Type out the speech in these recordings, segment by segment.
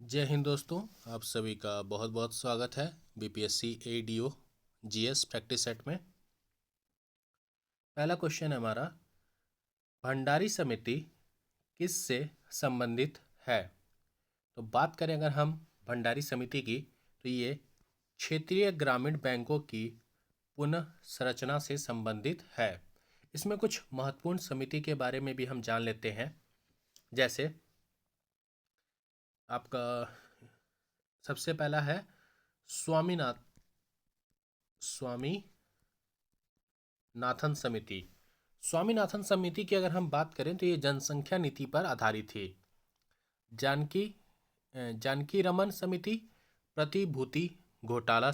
जय हिंद दोस्तों। आप सभी का बहुत बहुत स्वागत है BPSC ADO GS practice set में। पहला क्वेश्चन है हमारा, भंडारी समिति किस से संबंधित है? तो बात करें अगर हम भंडारी समिति की, तो ये क्षेत्रीय ग्रामीण बैंकों की पुनः संरचना से संबंधित है। इसमें कुछ महत्वपूर्ण समिति के बारे में भी हम जान लेते हैं। जैसे आपका सबसे पहला है स्वामीनाथन समिति। स्वामीनाथन समिति की अगर हम बात करें तो ये जनसंख्या नीति पर आधारित थी। जानकी जानकी रमन समिति, प्रतिभूति घोटाला।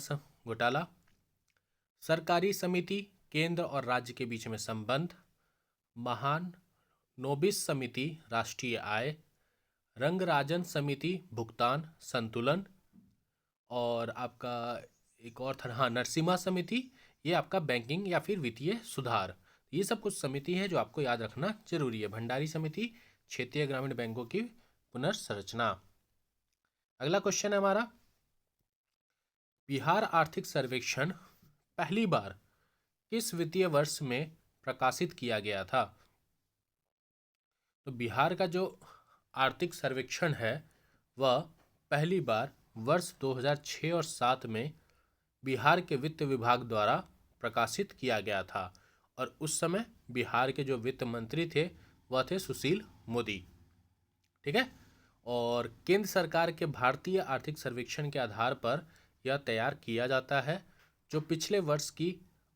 सरकारी समिति, केंद्र और राज्य के बीच में संबंध। महान नोबिस समिति, राष्ट्रीय आय। रंगराजन समिति, भुगतान संतुलन। और आपका एक और था, हाँ, नरसिम्हा समिति, ये आपका बैंकिंग या फिर वित्तीय सुधार। ये सब कुछ समिति है जो आपको याद रखना जरूरी है। भंडारी समिति, क्षेत्रीय ग्रामीण बैंकों की पुनर्संरचना। अगला क्वेश्चन है हमारा, बिहार आर्थिक सर्वेक्षण पहली बार किस वित्तीय वर्ष में प्रकाशित किया गया था? तो बिहार का जो आर्थिक सर्वेक्षण है वह पहली बार वर्ष 2006 और 7 में बिहार के वित्त विभाग द्वारा प्रकाशित किया गया था। और उस समय बिहार के जो वित्त मंत्री थे वह थे सुशील मोदी। ठीक है। और केंद्र सरकार के भारतीय आर्थिक सर्वेक्षण के आधार पर यह तैयार किया जाता है, जो पिछले वर्ष की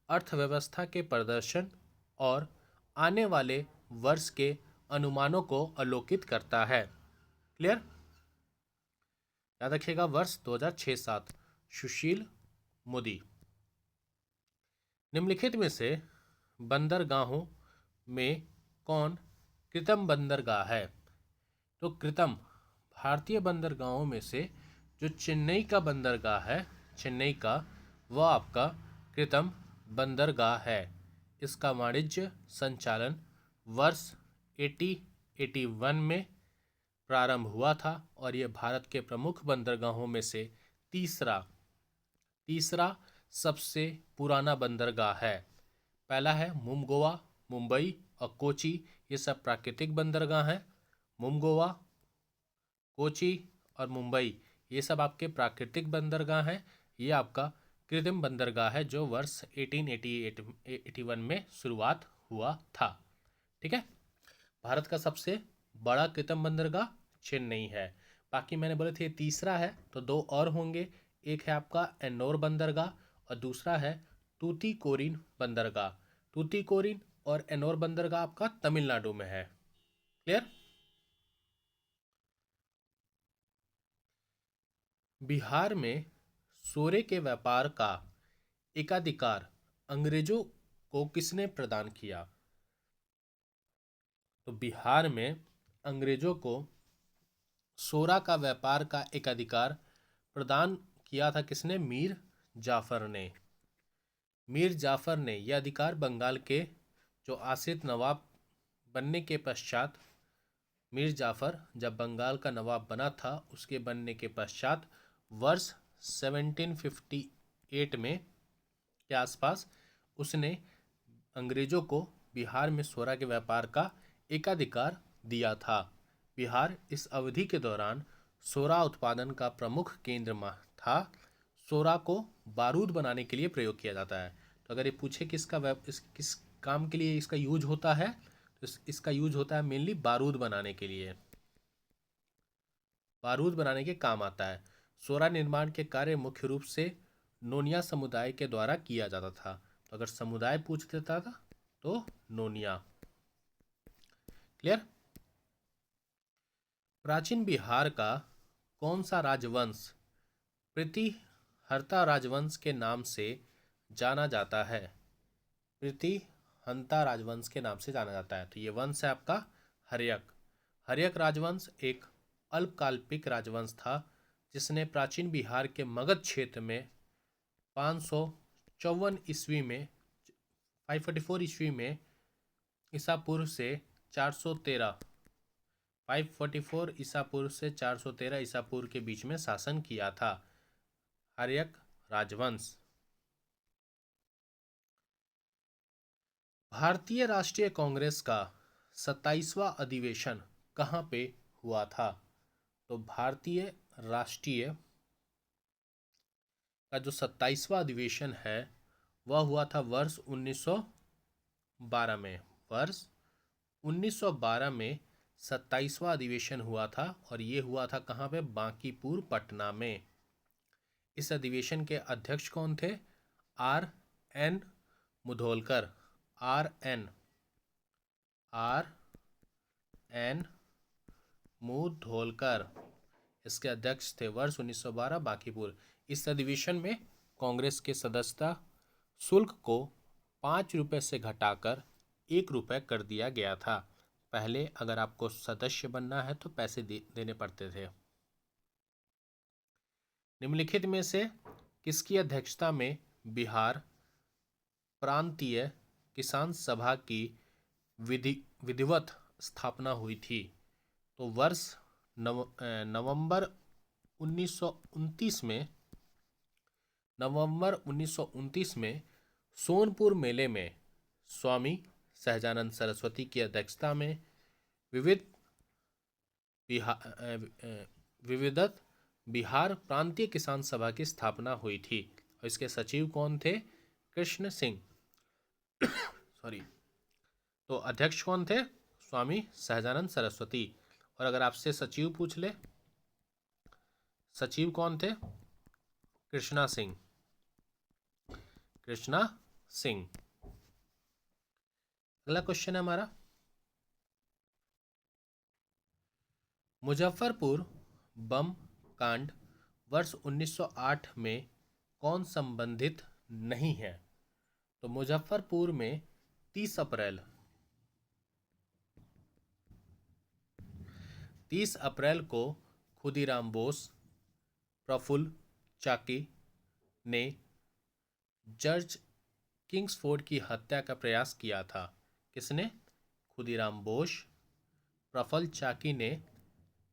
अर्थव्यवस्था के प्रदर्शन और आने वाले वर्ष के अनुमानों को अवलोकित करता है। क्लियर? याद रखिएगा, वर्ष 2006-7, सुशील मोदी। निम्नलिखित में से बंदरगाहों में कौन कृत्रिम बंदरगाह है? तो कृत्रिम भारतीय बंदरगाहों में से जो चेन्नई का बंदरगाह है, चेन्नई का, वह आपका कृत्रिम बंदरगाह है। इसका वाणिज्य संचालन वर्ष 1881 में प्रारंभ हुआ था और यह भारत के प्रमुख बंदरगाहों में से तीसरा सबसे पुराना बंदरगाह है। पहला है मुमगोवा, मुंबई और कोची, ये सब प्राकृतिक बंदरगाह हैं। मुमगोवा, कोची और मुंबई, ये सब आपके प्राकृतिक बंदरगाह हैं। ये आपका कृत्रिम बंदरगाह है जो वर्ष 1881 में शुरुआत हुआ था। ठीक है। भारत का सबसे बड़ा कृत्रिम बंदरगाह चेन्नई है। बाकी मैंने बोले थे तीसरा है, तो दो और होंगे। एक है आपका एन्नोर बंदरगाह और दूसरा है तूतीकोरिन बंदरगाह। तूतीकोरिन और एन्नोर बंदरगाह आपका तमिलनाडु में है। क्लियर? बिहार में सोरे के व्यापार का एकाधिकार अंग्रेजों को किसने प्रदान किया? तो बिहार में अंग्रेजों को सोरा का व्यापार का एकाधिकार प्रदान किया था किसने? मीर जाफर ने। मीर जाफर ने यह अधिकार बंगाल के जो आश्रित नवाब बनने के पश्चात, मीर जाफर जब बंगाल का नवाब बना था, उसके बनने के पश्चात वर्ष 1758 में के आसपास उसने अंग्रेजों को बिहार में सोरा के व्यापार का एकाधिकार दिया था। बिहार इस अवधि के दौरान सोरा उत्पादन का प्रमुख केंद्र था। सोरा को बारूद बनाने के लिए प्रयोग किया जाता है। तो अगर ये पूछे किस काम के लिए इसका यूज होता है, तो इसका यूज होता है मेनली बारूद बनाने के लिए। बारूद बनाने के काम आता है। सोरा निर्माण के कार्य मुख्य रूप से नोनिया समुदाय के द्वारा किया जाता था। तो अगर समुदाय पूछ देता था तो नोनिया। क्लियर? प्राचीन बिहार का कौन सा राजवंश प्रतिहर्ता राजवंश के नाम से जाना जाता है? प्रतिहंता राजवंश के नाम से जाना जाता है। तो ये वंश है आपका हर्यक। हर्यक राजवंश एक अल्पकाल्पिक राजवंश था जिसने प्राचीन बिहार के मगध क्षेत्र में 554 ईस्वी में 544 ईस्वी में ईसा पूर्व से 413 544 ईसा पूर्व से 413 ईसा पूर्व के बीच में शासन किया था हर्यक राजवंश। भारतीय राष्ट्रीय कांग्रेस का 27वां अधिवेशन कहाँ पे हुआ था? तो भारतीय राष्ट्रीय का जो 27वां अधिवेशन है वह हुआ था वर्ष 1912 में। वर्ष 1912 में 27वां अधिवेशन हुआ था और ये हुआ था कहाँ पे? बांकीपुर पटना में। इस अधिवेशन के अध्यक्ष कौन थे? R N Mudholkar. R N Mudholkar इसके अध्यक्ष थे। वर्ष 1912 बांकीपुर। इस अधिवेशन में कांग्रेस के सदस्यता शुल्क को 5 रुपये से घटाकर 1 रुपये कर दिया गया था। पहले अगर आपको सदस्य बनना है तो पैसे देने पड़ते थे। निम्नलिखित में से किसकी अध्यक्षता में बिहार प्रांतीय किसान सभा की विधिवत स्थापना हुई थी? तो वर्ष नवंबर 1929 में सोनपुर मेले में स्वामी सहजानंद सरस्वती की अध्यक्षता में विविधत बिहार प्रांतीय किसान सभा की स्थापना हुई थी और इसके सचिव कौन थे? कृष्ण सिंह। सॉरी। तो अध्यक्ष कौन थे? स्वामी सहजानंद सरस्वती। और अगर आपसे सचिव पूछ ले, सचिव कौन थे? कृष्णा सिंह। अगला क्वेश्चन है हमारा, मुजफ्फरपुर बम कांड वर्ष 1908 में कौन संबंधित नहीं है? तो मुजफ्फरपुर में 30 अप्रैल को खुदीराम बोस, प्रफुल्ल चाकी ने जॉर्ज किंग्सफोर्ड की हत्या का प्रयास किया था। किसने? खुदीराम बोस। प्रफुल्ल चाकी ने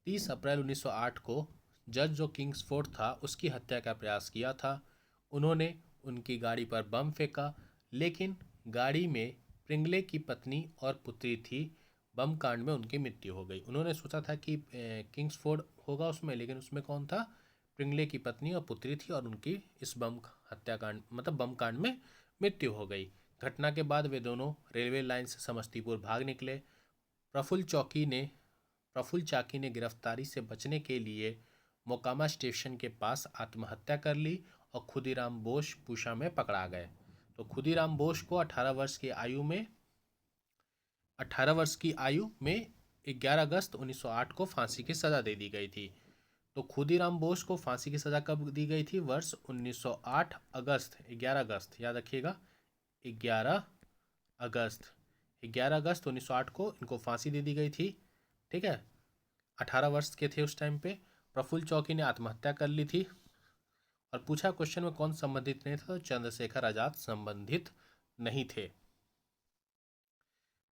30 अप्रैल 1908 को जज जो किंग्सफोर्ड था उसकी हत्या का प्रयास किया था। उन्होंने उनकी गाड़ी पर बम फेंका, लेकिन गाड़ी में प्रिंगले की पत्नी और पुत्री थी। बम कांड में उनकी मृत्यु हो गई। उन्होंने सोचा था कि किंग्सफोर्ड होगा उसमें, लेकिन उसमें कौन था? प्रिंगले की पत्नी और पुत्री थी और उनकी इस बम हत्याकांड मतलब बम कांड में मृत्यु हो गई। घटना के बाद वे दोनों रेलवे लाइन से समस्तीपुर भाग निकले। प्रफुल्ल चाकी ने गिरफ्तारी से बचने के लिए मोकामा स्टेशन के पास आत्महत्या कर ली और खुदीराम बोस पूसा में पकड़ा गए। तो खुदीराम बोस को 18 वर्ष की आयु में 11 अगस्त 1908 को फांसी की सजा दे दी गई थी। तो खुदीराम बोस को फांसी की सजा कब दी गई थी? वर्ष 1908 11 अगस्त, याद रखिएगा 11 अगस्त 1908 को इनको फांसी दे दी गई थी। ठीक है, 18 वर्ष के थे उस टाइम पे। प्रफुल्ल चाकी ने आत्महत्या कर ली थी। और पूछा क्वेश्चन में कौन संबंधित नहीं था? तो चंद्रशेखर आजाद संबंधित नहीं थे।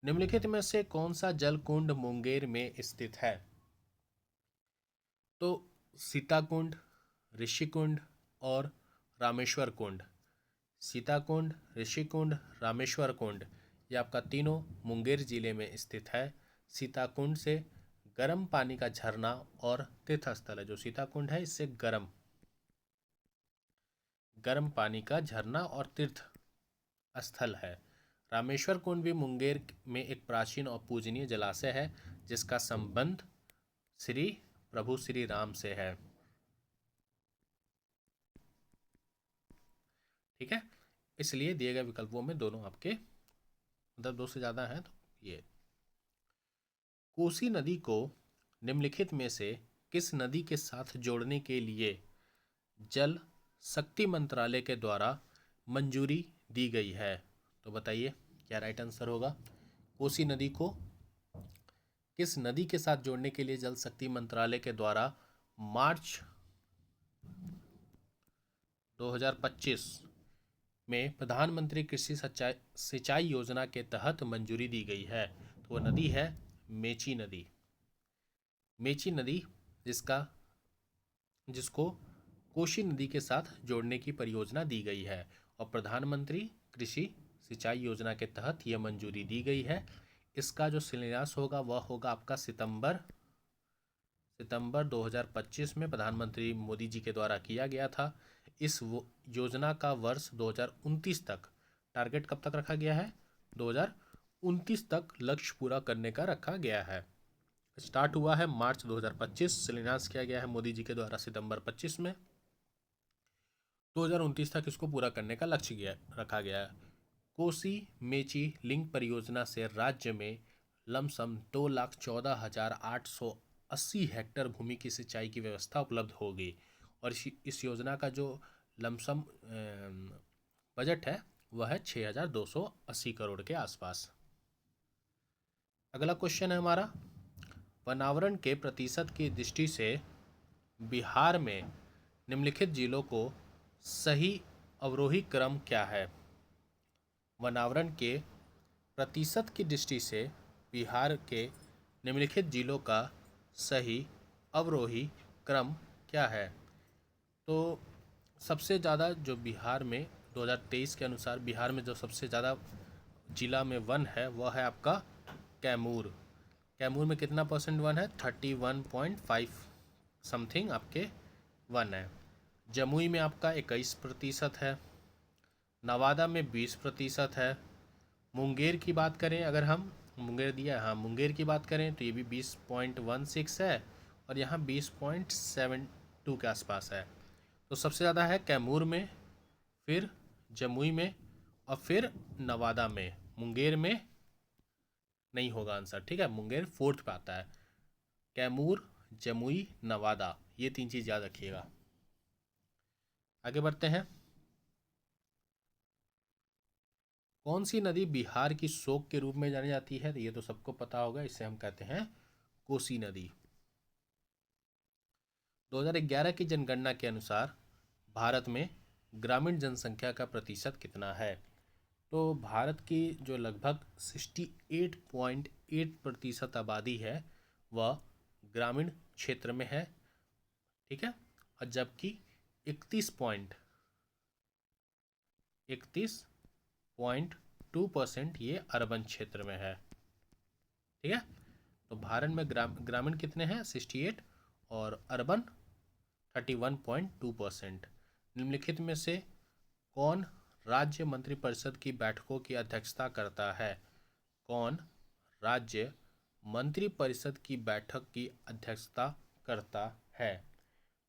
निम्नलिखित में से कौन सा जल कुंड मुंगेर में स्थित है? तो सीताकुंड, ऋषिकुंड और रामेश्वर कुंड। सीताकुंड, ऋषिकुंड, रामेश्वर कुंड ये आपका तीनों मुंगेर जिले में स्थित है। सीताकुंड से गर्म पानी का झरना और तीर्थस्थल है। जो सीताकुंड है इससे गर्म पानी का झरना और तीर्थ स्थल है। रामेश्वर कुंड भी मुंगेर में एक प्राचीन और पूजनीय जलाशय है जिसका संबंध प्रभु श्री राम से है। ठीक है, इसलिए दिए गए विकल्पों में दोनों आपके मतलब दो से ज्यादा हैं। तो ये कोसी नदी को निम्नलिखित में से किस नदी के साथ जोड़ने के लिए जल शक्ति मंत्रालय के द्वारा मंजूरी दी गई है? तो बताइए क्या राइट आंसर होगा। कोसी नदी को किस नदी के साथ जोड़ने के लिए जल शक्ति मंत्रालय के द्वारा मार्च 2025 में प्रधानमंत्री कृषि सिंचाई योजना के तहत मंजूरी दी गई है? तो वो नदी है मेची नदी। मेची नदी जिसको कोशी नदी के साथ जोड़ने की परियोजना दी गई है और प्रधानमंत्री कृषि सिंचाई योजना के तहत यह मंजूरी दी गई है। इसका जो शिलान्यास होगा वह होगा आपका सितंबर 2025 में प्रधानमंत्री मोदी जी के द्वारा किया गया था। इस योजना का वर्ष 2029 तक, टारगेट कब तक रखा गया है, 2029 तक लक्ष्य पूरा करने का रखा गया है। स्टार्ट हुआ है मार्च 2025, शिलान्यास किया गया है मोदी जी के द्वारा सितंबर 25 में, 2029 तक इसको पूरा करने का लक्ष्य रखा गया है। कोसी मेची लिंक परियोजना से राज्य में लमसम 2,14,880 हेक्टेयर भूमि की सिंचाई की व्यवस्था उपलब्ध होगी और इस योजना का जो लमसम बजट है वह है 6,280 करोड़ के आसपास। अगला क्वेश्चन है हमारा, वनावरण के प्रतिशत की दृष्टि से बिहार में निम्नलिखित जिलों को सही अवरोही क्रम क्या है। वनावरण के प्रतिशत की दृष्टि से बिहार के निम्नलिखित जिलों का सही अवरोही क्रम क्या है। तो सबसे ज़्यादा जो बिहार में 2023 के अनुसार बिहार में जो सबसे ज़्यादा जिला में वन है वह है आपका कैमूर। कैमूर में कितना परसेंट वन है, 31.5 समथिंग आपके वन है। जमुई में आपका 21% है। नवादा में 20% है। मुंगेर की बात करें, अगर हम मुंगेर दिया, हाँ मुंगेर की बात करें तो ये भी 20.16 है और यहाँ 20.72 के आसपास है। तो सबसे ज़्यादा है कैमूर में, फिर जमुई में और फिर नवादा में। मुंगेर में नहीं होगा आंसर, ठीक है, मुंगेर 4th पे आता है। कैमूर, जमुई, नवादा, ये 3 चीज़ याद रखिएगा। आगे बढ़ते हैं। कौन सी नदी बिहार की शोक के रूप में जानी जाती है, तो ये तो सबको पता होगा, इसे हम कहते हैं कोसी नदी। 2011 की जनगणना के अनुसार भारत में ग्रामीण जनसंख्या का प्रतिशत कितना है। तो भारत की जो लगभग 68.8% आबादी है वह ग्रामीण क्षेत्र में है, ठीक है, और जबकि 31.2% ये अर्बन क्षेत्र में है, ठीक है। तो भारत में ग्रामीण कितने हैं, 68, और अर्बन 31.2%। निम्नलिखित में से कौन राज्य मंत्रिपरिषद की बैठकों की अध्यक्षता करता है। कौन राज्य मंत्रिपरिषद की बैठक की अध्यक्षता करता है।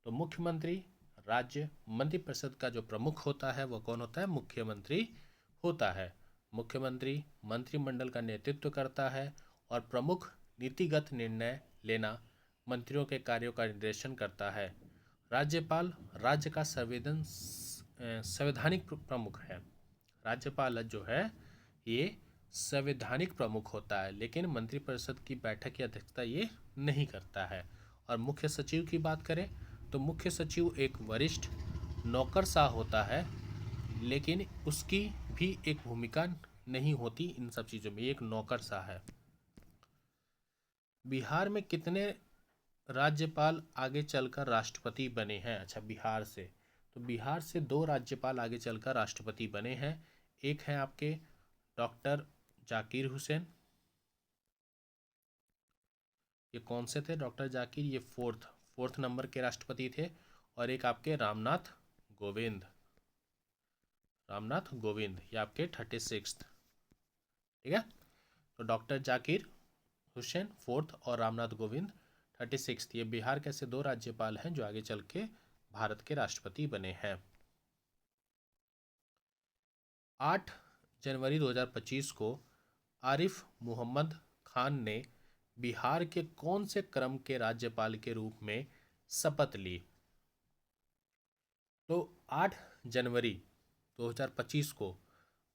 तो मुख्यमंत्री राज्य मंत्रिपरिषद का जो प्रमुख होता है वह कौन होता है, मुख्यमंत्री होता है। मुख्यमंत्री मंत्रिमंडल का नेतृत्व करता है और प्रमुख नीतिगत निर्णय लेना, मंत्रियों के कार्यों का निर्देशन करता है। राज्यपाल राज्य का संवैधानिक प्रमुख है। राज्यपाल जो है ये संवैधानिक प्रमुख होता है, लेकिन मंत्रिपरिषद की बैठक की अध्यक्षता ये नहीं करता है। और मुख्य सचिव की बात करें तो मुख्य सचिव एक वरिष्ठ नौकरशाह होता है, लेकिन उसकी भी एक भूमिका नहीं होती इन सब चीज़ों में, एक नौकरशाह है। बिहार में कितने राज्यपाल आगे चलकर राष्ट्रपति बने हैं। अच्छा, बिहार से, तो बिहार से 2 राज्यपाल आगे चलकर राष्ट्रपति बने हैं। एक है आपके डॉक्टर जाकिर हुसैन, ये कौन से थे, डॉक्टर जाकिर, ये फोर्थ नंबर के राष्ट्रपति थे। और एक आपके रामनाथ गोविंद, ये आपके 36, ठीक है। तो डॉक्टर जाकिर हुसैन 4th और रामनाथ कोविंद 36, ये बिहार के ऐसे 2 राज्यपाल हैं जो आगे चल के भारत के राष्ट्रपति बने हैं। 8 जनवरी 2025 को आरिफ मोहम्मद खान ने बिहार के कौन से क्रम के राज्यपाल के रूप में शपथ ली। तो 8 जनवरी 2025 को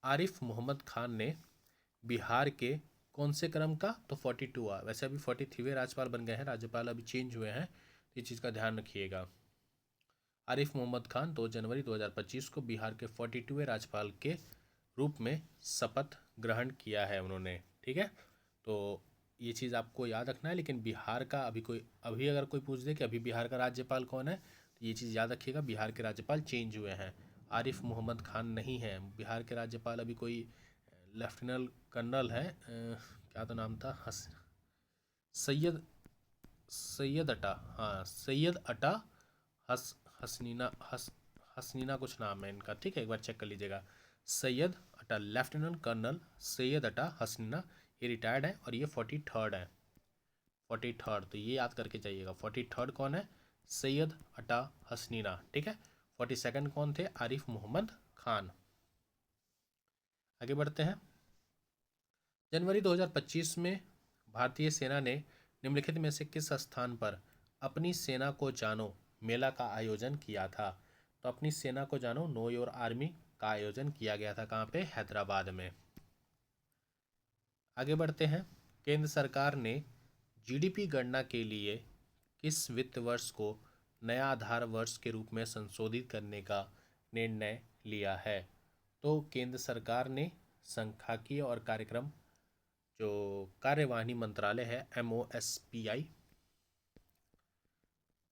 आरिफ मोहम्मद खान ने बिहार के कौन से क्रम का, तो 42, वैसे अभी 43वें राज्यपाल बन गए हैं, राज्यपाल अभी चेंज हुए हैं, तो इस चीज़ का ध्यान रखिएगा। आरिफ मोहम्मद खान 2 जनवरी 2025 को बिहार के 42वें राज्यपाल के रूप में शपथ ग्रहण किया है उन्होंने, ठीक है। तो ये चीज़ आपको याद रखना है। लेकिन बिहार का अभी अगर कोई पूछ दे कि अभी बिहार का राज्यपाल कौन है, तो ये चीज़ याद रखिएगा, बिहार के राज्यपाल चेंज हुए हैं, आरिफ मोहम्मद खान नहीं है बिहार के राज्यपाल। अभी कोई लेफ्टिनेंट कर्नल है, क्या तो नाम था, सैयद सैयद अटा, हाँ सैयद अटा हस हसनीना हसनीना कुछ नाम है इनका, ठीक है, एक बार चेक कर लीजिएगा। सैयद अटा, लेफ्टिनेंट कर्नल सैयद अटा हसनीना, ये रिटायर्ड है और ये 43rd है। 43rd, तो ये याद करके जाइएगा। 43rd कौन है? सैयद अटा हसनीना, ठीक है। 42nd कौन थे? आरिफ मोहम्मद खान। आगे बढ़ते हैं। जनवरी 2025 में भारतीय सेना ने निम्नलिखित में से किस स्थान पर अपनी सेना को जानो मेला का आयोजन किया था? तो अपनी सेना को जानो, नो योर आर्मी का आयोजन किया गया था कहाँ पे? हैदराबाद में। आगे बढ़ते हैं। केंद्र सरकार ने जीडीपी गणना के लिए किस वित्त वर्ष को नया आधार वर्ष के रूप में संशोधित करने का निर्णय लिया है? तो केंद्र सरकार ने सांख्यिकी और कार्यक्रम जो कार्यवाही मंत्रालय है,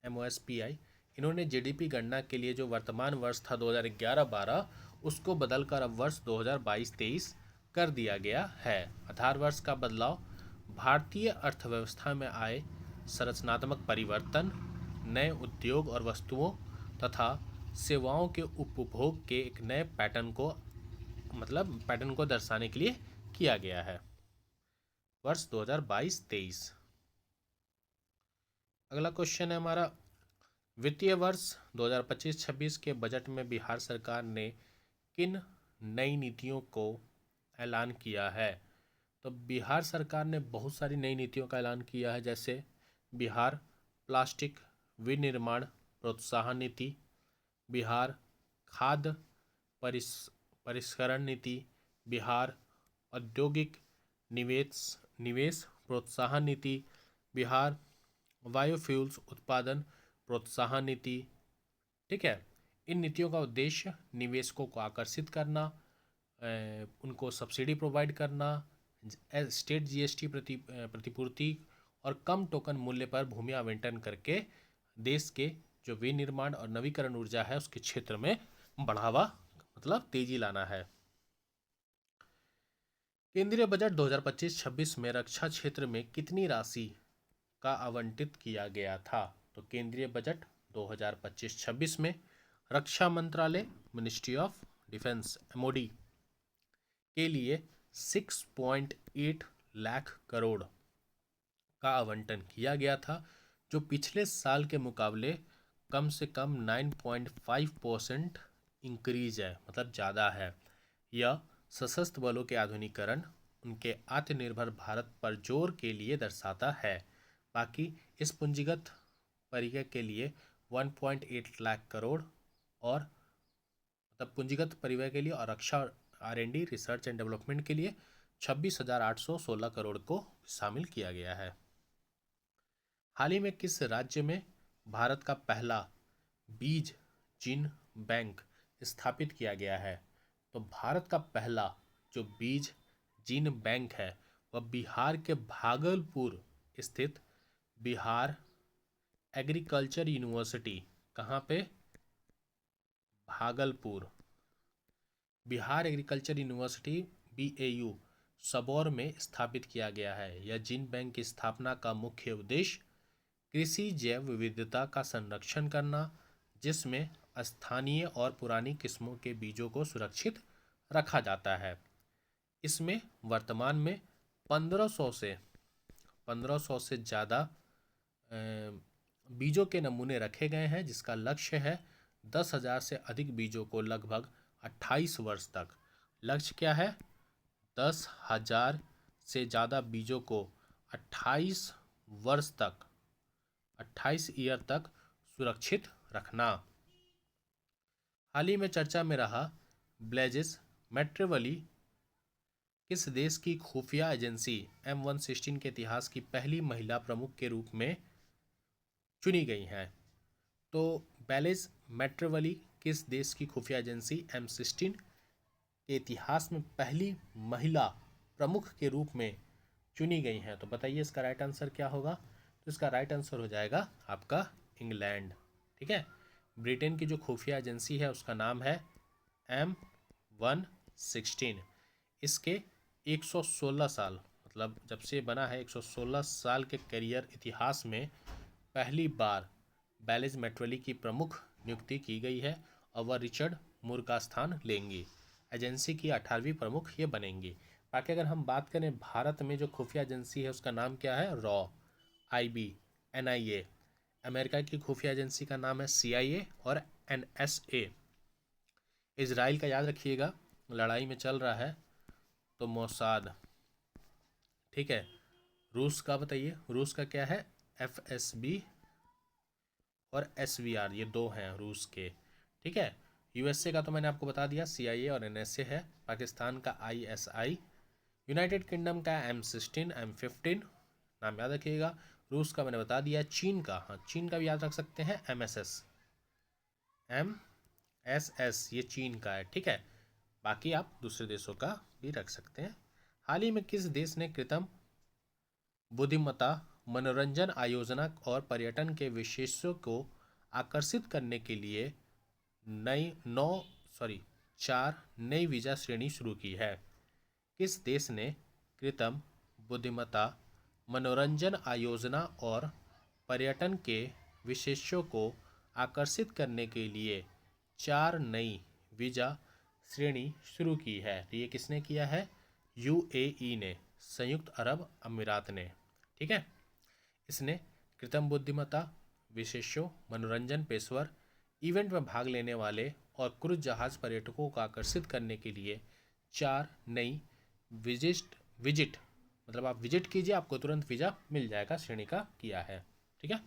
एमओएसपीआई, इन्होंने जीडीपी गणना के लिए जो वर्तमान वर्ष था 2011-12, उसको बदलकर अब वर्ष 2022-23 कर दिया गया है। आधार वर्ष का बदलाव भारतीय अर्थव्यवस्था में आए संरचनात्मक परिवर्तन, नए उद्योग और वस्तुओं तथा सेवाओं के उपभोग के एक नए पैटर्न को दर्शाने के लिए किया गया है। वर्ष 2022-23। अगला क्वेश्चन है हमारा, वित्तीय वर्ष 2025-26 के बजट में बिहार सरकार ने किन नई नीतियों को ऐलान किया है? तो बिहार सरकार ने बहुत सारी नई नीतियों का ऐलान किया है, जैसे बिहार प्लास्टिक विनिर्माण प्रोत्साहन नीति, बिहार खाद्य परिष्करण नीति, बिहार औद्योगिक निवेश प्रोत्साहन नीति, बिहार बायोफ्यूल्स उत्पादन प्रोत्साहन नीति, ठीक है। इन नीतियों का उद्देश्य निवेशकों को आकर्षित करना, उनको सब्सिडी प्रोवाइड करना, स्टेट जीएसटी प्रतिपूर्ति और कम टोकन मूल्य पर भूमि आवंटन करके देश के जो विनिर्माण और नवीकरण ऊर्जा है उसके क्षेत्र में बढ़ावा तेजी लाना है। केंद्रीय बजट 2025-26 में रक्षा क्षेत्र में कितनी राशि का आवंटित किया गया था? तो केंद्रीय बजट 2025-26 में रक्षा मंत्रालय, मिनिस्ट्री ऑफ डिफेंस, एमओडी के लिए 6.8 लाख करोड़ का आवंटन किया गया था, जो पिछले साल के मुकाबले कम से कम 9.5% इंक्रीज है, ज़्यादा है। यह सशस्त्र बलों के आधुनिकीकरण, उनके आत्मनिर्भर भारत पर जोर के लिए दर्शाता है। बाकी इस पूंजीगत परिव्यय के लिए 1.8 लाख करोड़ और पूंजीगत परिव्यय के लिए और रक्षा R&D रिसर्च एंड डेवलपमेंट के लिए 26,816 करोड़ को शामिल किया गया है। हाल ही में किस राज्य में भारत का पहला बीज जीन बैंक स्थापित किया गया है? तो भारत का पहला जो बीज जीन बैंक है वह बिहार के भागलपुर स्थित बिहार एग्रीकल्चर यूनिवर्सिटी, कहाँ पे? Bhagalpur, Bihar agriculture university BAU Sabour में स्थापित किया गया है। यह जीन बैंक की स्थापना का मुख्य उद्देश्य कृषि जैव विविधता का संरक्षण करना, जिसमें स्थानीय और पुरानी किस्मों के बीजों को सुरक्षित रखा जाता है। इसमें वर्तमान में 1500 से ज़्यादा बीजों के नमूने रखे गए हैं, जिसका लक्ष्य है 10,000 से अधिक बीजों को लगभग 28 वर्ष तक। लक्ष्य क्या है? 10,000 से ज़्यादा बीजों को 28 वर्ष तक, 28 ईयर तक सुरक्षित रखना। हाल ही में चर्चा में रहा ब्लेजिस मैट्रिवली किस देश की खुफिया एजेंसी M116 के इतिहास की पहली महिला प्रमुख के रूप में चुनी गई हैं? तो बेलिस मैट्रिवली किस देश की खुफिया एजेंसी M16 के इतिहास में पहली महिला प्रमुख के रूप में चुनी गई हैं। तो बताइए इसका राइट आंसर क्या होगा? तो इसका राइट आंसर हो जाएगा आपका इंग्लैंड। ठीक है। ब्रिटेन की जो खुफिया एजेंसी है उसका नाम है M116। इसके 116 साल, मतलब जब से बना है 116 साल के करियर इतिहास में पहली बार बैलेज मेट्रोली की प्रमुख नियुक्ति की गई है और वह रिचर्ड मूर का स्थान लेंगी। एजेंसी की 18वीं प्रमुख ये बनेंगी। बाकी अगर हम बात करें भारत में जो खुफिया एजेंसी है उसका नाम क्या है? Raw, IB, NIA। अमेरिका की खुफिया एजेंसी का नाम है CIA और NSA। इजराइल का याद रखिएगा, लड़ाई में चल रहा है तो मोसाद। ठीक है। रूस का बताइए, रूस का क्या है? FSB और SVR, ये दो हैं रूस के। ठीक है। USA का तो मैंने आपको बता दिया, CIA और NSA है। पाकिस्तान का ISI। यूनाइटेड किंगडम का M16, M15, नाम याद रखिएगा। रूस का मैंने बता दिया। चीन का, हाँ चीन का भी याद रख सकते हैं, MSS, ये चीन का है। ठीक है। बाकी आप दूसरे देशों का भी रख सकते हैं। हाल ही में किस देश ने कृत्रिम बुद्धिमत्ता, मनोरंजन आयोजना और पर्यटन के विशेषों को आकर्षित करने के लिए नई नौ सॉरी 4 नई वीजा श्रेणी शुरू की है? किस देश ने कृत्रिम बुद्धिमत्ता, मनोरंजन आयोजना और पर्यटन के विशेषों को आकर्षित करने के लिए 4 नई वीजा श्रेणी शुरू की है? तो ये किसने किया है? UAE ने, संयुक्त अरब अमीरात ने। ठीक है। इसने कृत्रिम बुद्धिमत्ता, विशेषों, मनोरंजन पेशेवर, इवेंट में भाग लेने वाले और क्रूज जहाज पर्यटकों को आकर्षित करने के लिए 4 नई विजिट मतलब आप विजिट कीजिए आपको तुरंत वीजा मिल जाएगा श्रेणी का किया है। ठीक है।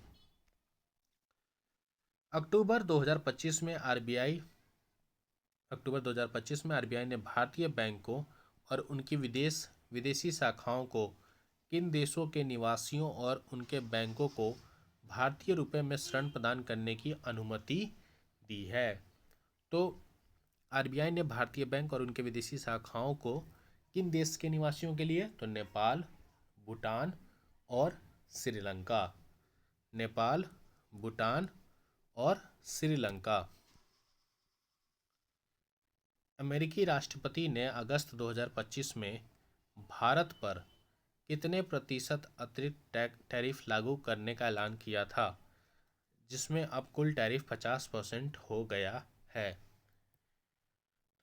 अक्टूबर 2025 में आरबीआई ने भारतीय बैंकों और उनकी विदेशी शाखाओं को किन देशों के निवासियों और उनके बैंकों को भारतीय रुपए में ऋण प्रदान करने की अनुमति दी है? तो आरबीआई ने भारतीय बैंक और उनके विदेशी शाखाओं को किन देश के निवासियों के लिए? तो नेपाल, भूटान और श्रीलंका। नेपाल, भूटान और श्रीलंका। अमेरिकी राष्ट्रपति ने अगस्त 2025 में भारत पर कितने प्रतिशत अतिरिक्त टैरिफ लागू करने का ऐलान किया था, जिसमें अब कुल टैरिफ 50% हो गया है?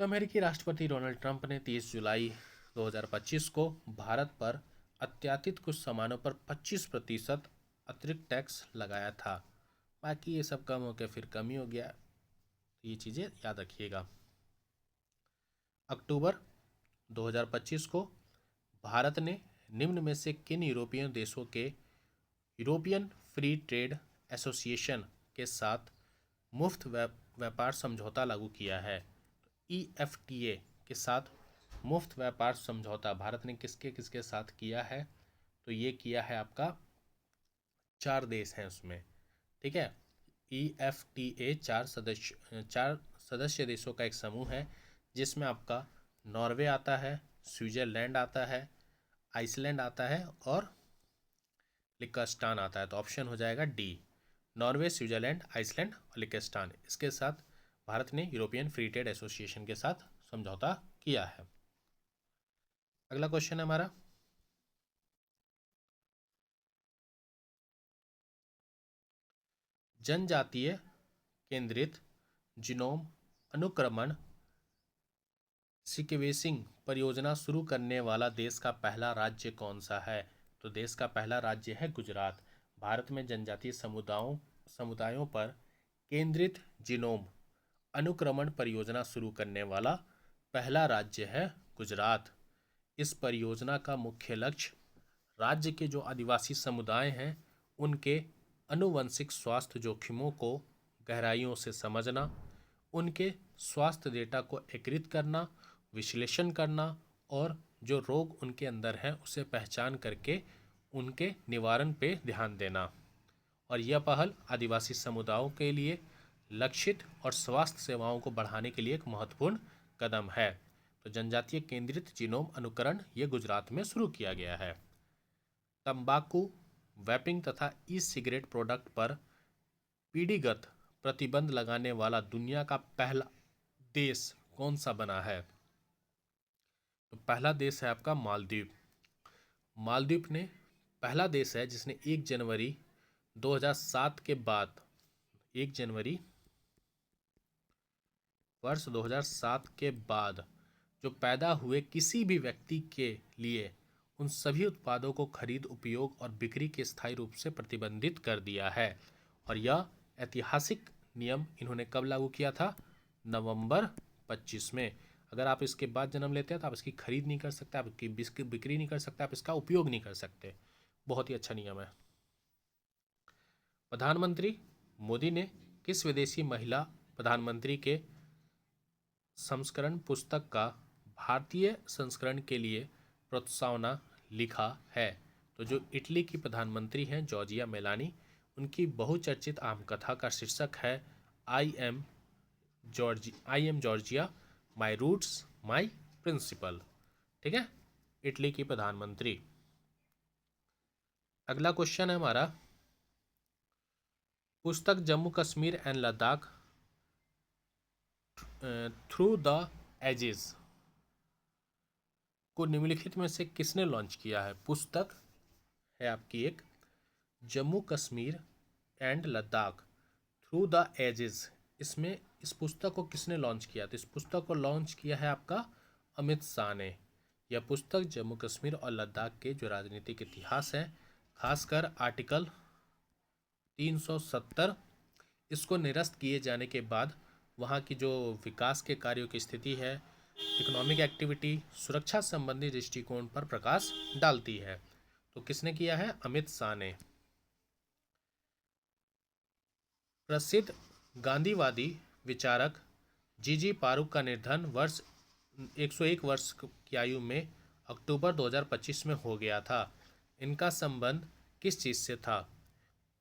तो अमेरिकी राष्ट्रपति डोनाल्ड ट्रंप ने 30 जुलाई 2025 को भारत पर अत्यातित कुछ सामानों पर 25% अतिरिक्त टैक्स लगाया था। बाकी ये सब कम हो के फिर कम ही हो गया। ये चीज़ें याद रखिएगा। अक्टूबर 2025 को भारत ने निम्न में से किन यूरोपीय देशों के यूरोपियन फ्री ट्रेड एसोसिएशन के साथ मुफ्त व्यापार समझौता लागू किया है? EFTA के साथ मुफ्त व्यापार समझौता भारत ने किसके किसके साथ किया है? तो ये किया है आपका 4 देश हैं उसमें। ठीक है। EFTA 4 सदस्य देशों का एक समूह है जिसमें आपका नॉर्वे आता है, स्विट्जरलैंड आता है, आइसलैंड आता है और लिechtenstein आता है। तो ऑप्शन हो जाएगा डी, नॉर्वे, स्विट्जरलैंड, आइसलैंड और लिechtenstein। इसके साथ भारत ने यूरोपियन फ्री ट्रेड एसोसिएशन के साथ समझौता किया है। अगला क्वेश्चन है हमारा, जनजातीय केंद्रित जीनोम अनुक्रमण सीक्वेंसिंग परियोजना शुरू करने वाला देश का पहला राज्य कौन सा है? तो देश का पहला राज्य है गुजरात। भारत में जनजातीय समुदायों पर केंद्रित जीनोम अनुक्रमण परियोजना शुरू करने वाला पहला राज्य है गुजरात। इस परियोजना का मुख्य लक्ष्य राज्य के जो आदिवासी समुदाय हैं उनके आनुवंशिक स्वास्थ्य जोखिमों को गहराइयों से समझना, उनके स्वास्थ्य डेटा को एकत्रित करना, विश्लेषण करना और जो रोग उनके अंदर है उसे पहचान करके उनके निवारण पे ध्यान देना। और यह पहल आदिवासी समुदायों के लिए लक्षित और स्वास्थ्य सेवाओं को बढ़ाने के लिए एक महत्वपूर्ण कदम है। तो जनजातीय केंद्रित जीनोम अनुकरण ये गुजरात में शुरू किया गया है। तंबाकू, वेपिंग तथा ई सिगरेट प्रोडक्ट पर पीढ़ीगत प्रतिबंध लगाने वाला दुनिया का पहला देश कौन सा बना है? तो पहला देश है आपका मालदीव। मालदीव ने पहला देश है जिसने 1 जनवरी 2007 के बाद 1 जनवरी वर्ष 2007 के बाद जो पैदा हुए किसी भी व्यक्ति के लिए उन सभी उत्पादों को खरीद, उपयोग और बिक्री के स्थायी रूप से प्रतिबंधित कर दिया है। और यह ऐतिहासिक नियम इन्होंने कब लागू किया था? नवंबर 25 में। अगर आप इसके बाद जन्म लेते हैं तो आप इसकी खरीद नहीं कर सकते, आप इसकी बिक्री नहीं कर सकते, आप इसका उपयोग नहीं कर सकते। बहुत ही अच्छा नियम है। प्रधानमंत्री मोदी ने किस विदेशी महिला प्रधानमंत्री के संस्करण पुस्तक का भारतीय संस्करण के लिए प्रोत्साहना लिखा है? तो जो इटली की प्रधानमंत्री हैं जॉर्जिया मेलानी, उनकी बहुचर्चित आत्मकथा का शीर्षक है I am Giorgia, my roots my principle. ठीक है, इटली की प्रधानमंत्री। अगला क्वेश्चन है हमारा, पुस्तक Jammu Kashmir and Ladakh through the ages को निम्नलिखित में से किसने लॉन्च किया है? पुस्तक है आपकी एक Jammu Kashmir and Ladakh through the ages. इसमें इस पुस्तक को किसने लॉन्च किया? तो इस पुस्तक को लॉन्च किया है आपका अमित शाह ने। यह पुस्तक जम्मू कश्मीर और लद्दाख के जो राजनीतिक इतिहास है, खासकर आर्टिकल 370 इसको निरस्त किए जाने के बाद वहाँ की जो विकास के कार्यों की स्थिति है, इकोनॉमिक एक्टिविटी, सुरक्षा संबंधी दृष्टिकोण पर प्रकाश डालती है। तो किसने किया है? अमित शाह ने। प्रसिद्ध गांधीवादी विचारक जीजी पारुक का निधन वर्ष 101 वर्ष की आयु में अक्टूबर 2025 में हो गया था। इनका संबंध किस चीज़ से था?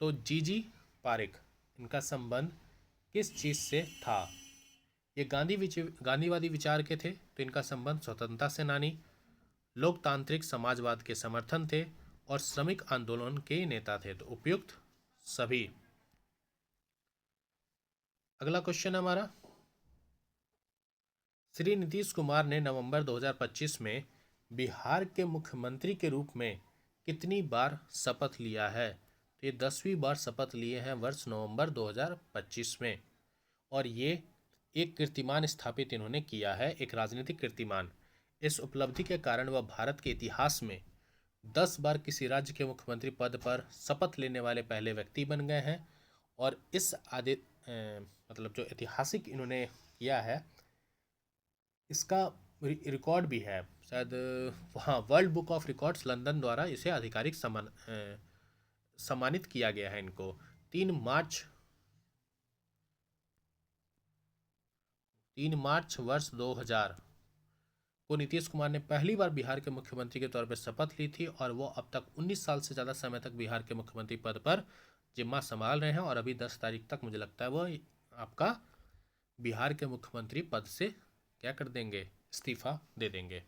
तो जीजी पारिक, इनका संबंध किस चीज़ से था? ये गांधीवादी विचार के थे, तो इनका संबंध स्वतंत्रता सेनानी, लोकतांत्रिक समाजवाद के समर्थन थे और श्रमिक आंदोलन के नेता थे। तो उपयुक्त सभी। अगला क्वेश्चन हमारा, श्री नीतीश कुमार ने नवंबर 2025 में बिहार के मुख्यमंत्री के रूप में कितनी बार शपथ लिया है? तो ये 10वीं बार शपथ लिए हैं वर्ष नवंबर 2025 में। और ये एक कीर्तिमान स्थापित इन्होंने किया है, एक राजनीतिक कीर्तिमान। इस उपलब्धि के कारण वह भारत के इतिहास में 10 बार किसी राज्य के मुख्यमंत्री पद पर शपथ लेने वाले पहले व्यक्ति बन गए हैं। और इस मतलब जो ऐतिहासिक इन्होंने किया है, इसका रिकॉर्ड भी है शायद वहाँ world book of records London द्वारा इसे आधिकारिक सम्मानित किया गया है इनको। 3 मार्च वर्ष 2000 को नीतीश कुमार ने पहली बार बिहार के मुख्यमंत्री के तौर पर शपथ ली थी और वो अब तक 19 साल से ज़्यादा समय तक बिहार के मुख्यमंत्री पद पर जिम्मा संभाल रहे हैं। और अभी 10 तारीख तक मुझे लगता है वो आपका बिहार के मुख्यमंत्री पद से क्या कर देंगे? इस्तीफा दे देंगे।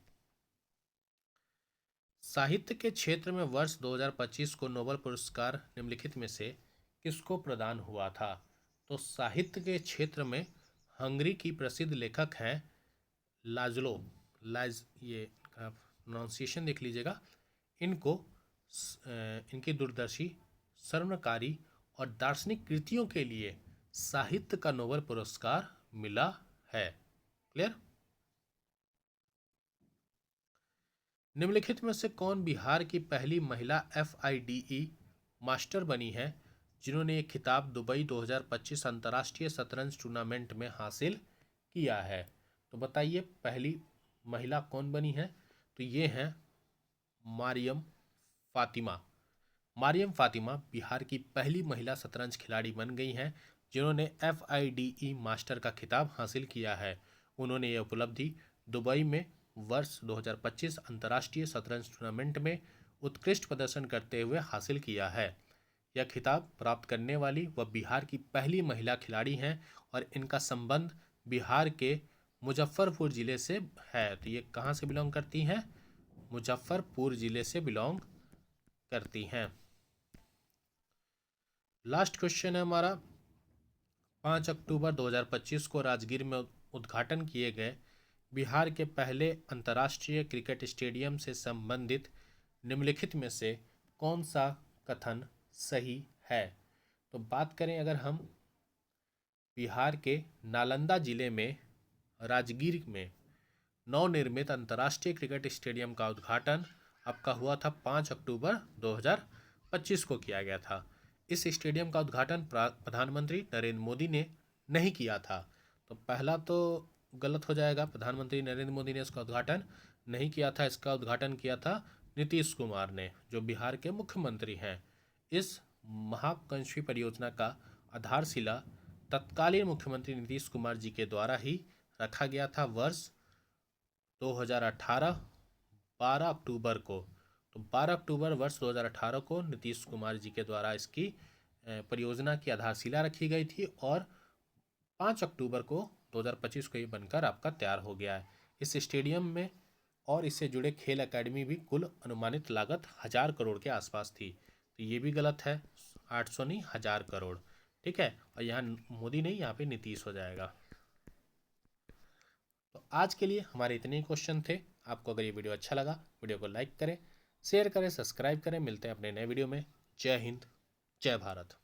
साहित्य के क्षेत्र में वर्ष 2025 को नोबेल पुरस्कार निम्नलिखित में से किसको प्रदान हुआ था? तो साहित्य के क्षेत्र में हंगरी की प्रसिद्ध लेखक हैं लाजलो, ये प्रोनाउंसिएशन देख लीजिएगा। इनको इनकी दूरदर्शी, सर्वनकारी और दार्शनिक कृतियों के लिए साहित्य का नोबेल पुरस्कार मिला है। क्लियर? निम्नलिखित में से कौन बिहार की पहली महिला FIDE मास्टर बनी है जिन्होंने ये खिताब दुबई 2025 अंतर्राष्ट्रीय शतरंज टूर्नामेंट में हासिल किया है? तो बताइए पहली महिला कौन बनी है? तो ये हैं मारियम फातिमा। मारियम फातिमा बिहार की पहली महिला शतरंज खिलाड़ी बन गई हैं जिन्होंने FIDE मास्टर का खिताब हासिल किया है। उन्होंने यह उपलब्धि दुबई में वर्ष 2025 अंतर्राष्ट्रीय शतरंज टूर्नामेंट में उत्कृष्ट प्रदर्शन करते हुए हासिल किया है। यह खिताब प्राप्त करने वाली वह बिहार की पहली महिला खिलाड़ी हैं और इनका संबंध बिहार के मुजफ्फरपुर जिले से है। तो ये कहाँ से बिलोंग करती हैं? मुजफ्फरपुर जिले से बिलोंग करती हैं। लास्ट क्वेश्चन है हमारा, 5 अक्टूबर 2025 को राजगीर में उद्घाटन किए गए बिहार के पहले अंतर्राष्ट्रीय क्रिकेट स्टेडियम से संबंधित निम्नलिखित में से कौन सा कथन सही है? तो बात करें अगर हम बिहार के नालंदा जिले में राजगीर में नवनिर्मित अंतर्राष्ट्रीय क्रिकेट स्टेडियम का उद्घाटन आपका हुआ था 5 अक्टूबर 2025 को किया गया था। इस स्टेडियम का उद्घाटन प्रधानमंत्री नरेंद्र मोदी ने नहीं किया था। तो पहला तो गलत हो जाएगा, प्रधानमंत्री नरेंद्र मोदी ने इसका उद्घाटन नहीं किया था। इसका उद्घाटन किया था नीतीश कुमार ने, जो बिहार के मुख्यमंत्री हैं। इस महाकांक्षी परियोजना का आधारशिला तत्कालीन मुख्यमंत्री नीतीश कुमार जी के द्वारा ही रखा गया था वर्ष 2018 12 अक्टूबर को। तो 12 अक्टूबर वर्ष 2018 को नीतीश कुमार जी के द्वारा इसकी परियोजना की आधारशिला रखी गई थी और 5 अक्टूबर को 2025 को ये बनकर आपका तैयार हो गया है। इस स्टेडियम में और इससे जुड़े खेल एकेडमी भी कुल अनुमानित लागत 1000 करोड़ के आसपास थी। तो ये भी गलत है, 800 नहीं 1000 करोड़। ठीक है, और यहाँ मोदी नहीं, यहाँ पे नीतीश हो जाएगा। तो आज के लिए हमारे इतने ही क्वेश्चन थे। आपको अगर ये वीडियो अच्छा लगा, वीडियो को लाइक करें, शेयर करें, सब्सक्राइब करें। मिलते हैं अपने नए वीडियो में। जय हिंद, जय भारत।